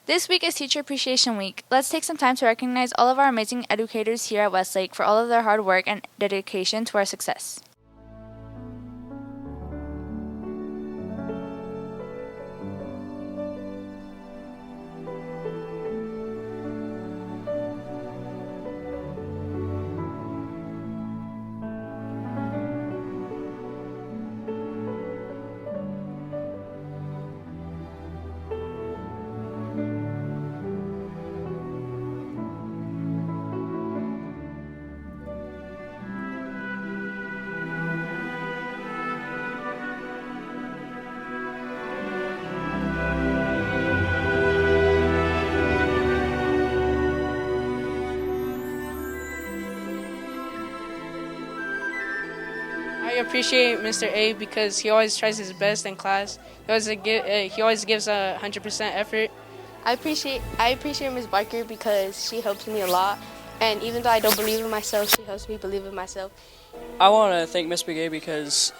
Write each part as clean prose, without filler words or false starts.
This week is Teacher Appreciation Week. Let's take some time to recognize all of our amazing educators here at Westlake for all of their hard work and dedication to our success. I appreciate Mr. A because he always tries his best in class. He always gives 100% effort. I appreciate Ms. Barker because she helps me a lot, and even though I don't believe in myself, she helps me believe in myself. I want to thank Miss Begay because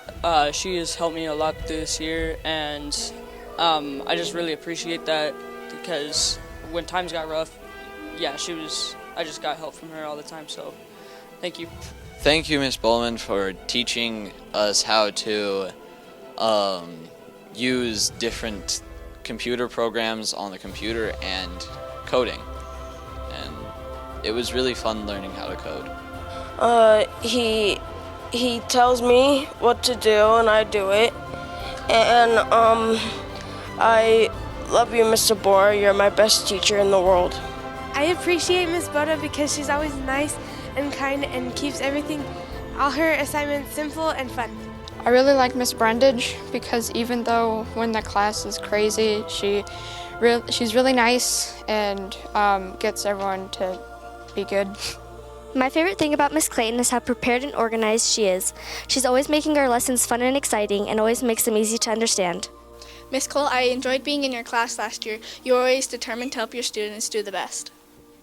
she has helped me a lot this year, and I just really appreciate that because when times got rough, I just got help from her all the time, so thank you. Thank you, Ms. Bowman, for teaching us how to use different computer programs on the computer and coding. And it was really fun learning how to code. He tells me what to do and I do it. And I love you, Mr. Bohr. You're my best teacher in the world. I appreciate Miss Boda because she's always nice and kind and keeps all her assignments simple and fun. I really like Miss Brundage because even though when the class is crazy, she's really nice and gets everyone to be good. My favorite thing about Miss Clayton is how prepared and organized she is. She's always making our lessons fun and exciting and always makes them easy to understand. Miss Cole, I enjoyed being in your class last year. You're always determined to help your students do the best.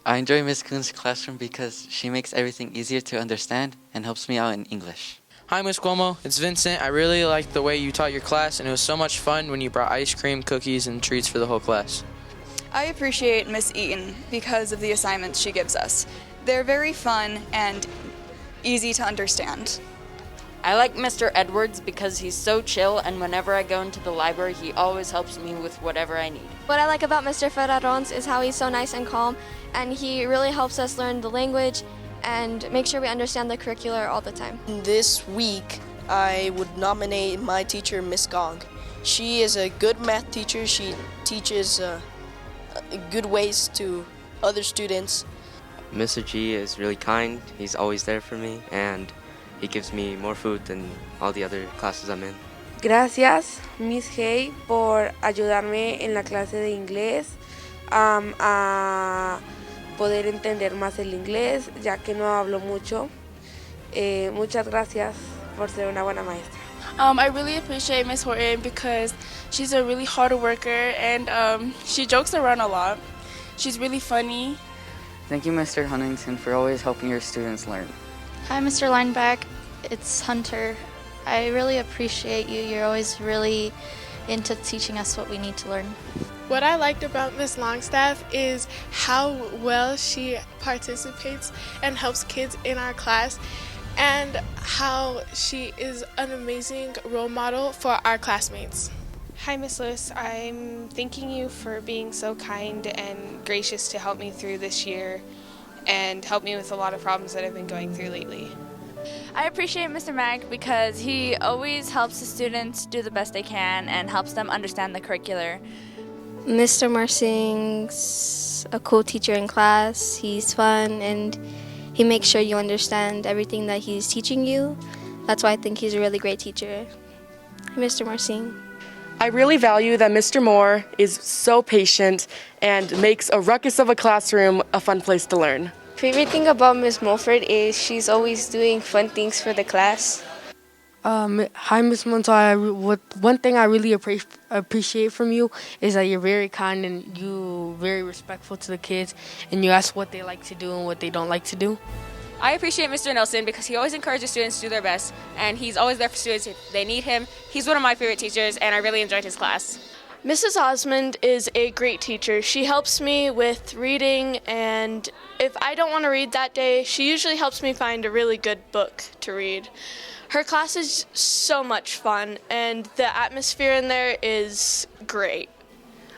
I enjoy Miss Kuhn's classroom because she makes everything easier to understand and helps me out in English. Hi, Miss Cuomo. It's Vincent. I really liked the way you taught your class, and it was so much fun when you brought ice cream, cookies, and treats for the whole class. I appreciate Miss Eaton because of the assignments she gives us. They're very fun and easy to understand. I like Mr. Edwards because he's so chill, and whenever I go into the library, he always helps me with whatever I need. What I like about Mr. Ferrarons is how he's so nice and calm, and he really helps us learn the language and make sure we understand the curricular all the time. This week, I would nominate my teacher, Miss Gong. She is a good math teacher. She teaches good ways to other students. Mr. G is really kind. He's always there for me, and he gives me more food than all the other classes I'm in. Gracias, Miss Hay, por ayudarme en la clase de inglés a poder entender más el inglés, ya que no hablo mucho. Muchas gracias por ser una buena maestra. I really appreciate Miss Horton because she's a really hard worker and she jokes around a lot. She's really funny. Thank you, Mr. Huntington, for always helping your students learn. Hi, Mr. Lineback. It's Hunter. I really appreciate you. You're always really into teaching us what we need to learn. What I liked about Miss Longstaff is how well she participates and helps kids in our class, and how she is an amazing role model for our classmates. Hi, Miss Lewis. I'm thanking you for being so kind and gracious to help me through this year and help me with a lot of problems that I've been going through lately. I appreciate Mr. Mag because he always helps the students do the best they can and helps them understand the curricular. Mr. Marsing's a cool teacher in class. He's fun and he makes sure you understand everything that he's teaching you. That's why I think he's a really great teacher. Mr. Marsing. I really value that Mr. Moore is so patient and makes a ruckus of a classroom a fun place to learn. Favorite thing about Miss Mulford is she's always doing fun things for the class. Hi, Miss Montoya. One thing I really appreciate from you is that you're very kind and you're very respectful to the kids, and you ask what they like to do and what they don't like to do. I appreciate Mr. Nelson because he always encourages students to do their best, and he's always there for students if they need him. He's one of my favorite teachers, and I really enjoyed his class. Mrs. Osmond is a great teacher. She helps me with reading, and if I don't want to read that day, she usually helps me find a really good book to read. Her class is so much fun, and the atmosphere in there is great.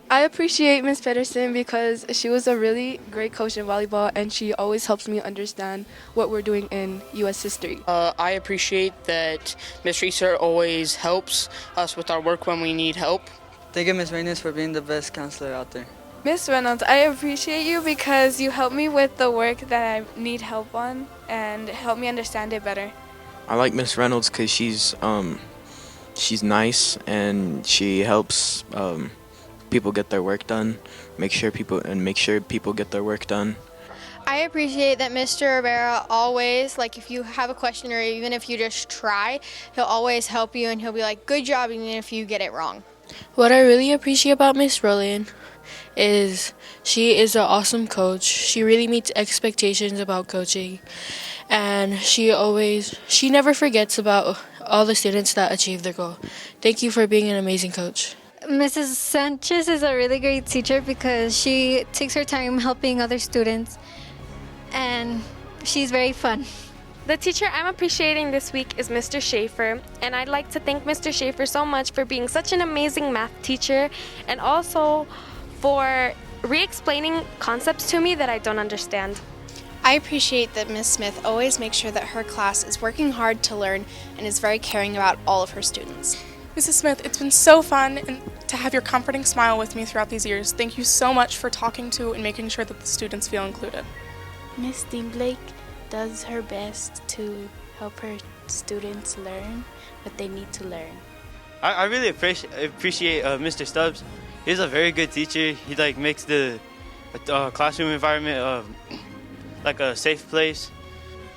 I appreciate Miss Pedersen because she was a really great coach in volleyball, and she always helps me understand what we're doing in U.S. history. I appreciate that Miss Reeser always helps us with our work when we need help. Thank you, Miss Reynes, for being the best counselor out there. Miss Reynolds, I appreciate you because you help me with the work that I need help on and help me understand it better. I like Miss Reynolds because she's nice and she helps people get their work done. Make sure people get their work done. I appreciate that Mr. Rivera always, like if you have a question or even if you just try, he'll always help you and he'll be like, good job, even if you get it wrong. What I really appreciate about Miss Rowland is she is an awesome coach. She really meets expectations about coaching, and she never forgets about all the students that achieve their goal. Thank you for being an amazing coach. Mrs. Sanchez is a really great teacher because she takes her time helping other students, and she's very fun. The teacher I'm appreciating this week is Mr. Schaefer, and I'd like to thank Mr. Schaefer so much for being such an amazing math teacher and also for re-explaining concepts to me that I don't understand. I appreciate that Ms. Smith always makes sure that her class is working hard to learn and is very caring about all of her students. Mrs. Smith, it's been so fun to have your comforting smile with me throughout these years. Thank you so much for talking to and making sure that the students feel included. Miss Dean-Blake does her best to help her students learn what they need to learn. I really appreciate Mr. Stubbs. He's a very good teacher. He makes the classroom environment like a safe place.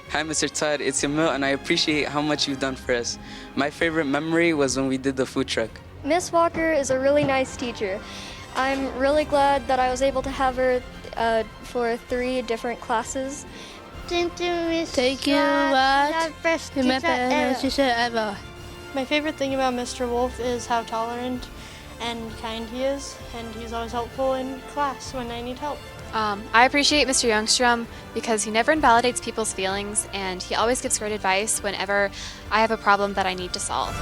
Hi, Mr. Todd. It's Emil, and I appreciate how much you've done for us. My favorite memory was when we did the food truck. Miss Walker is a really nice teacher. I'm really glad that I was able to have her for 3 different classes. Thank you, the best teacher ever. My favorite thing about Mr. Wolf is how tolerant and kind he is, and he's always helpful in class when I need help. I appreciate Mr. Youngstrom because he never invalidates people's feelings and he always gives great advice whenever I have a problem that I need to solve.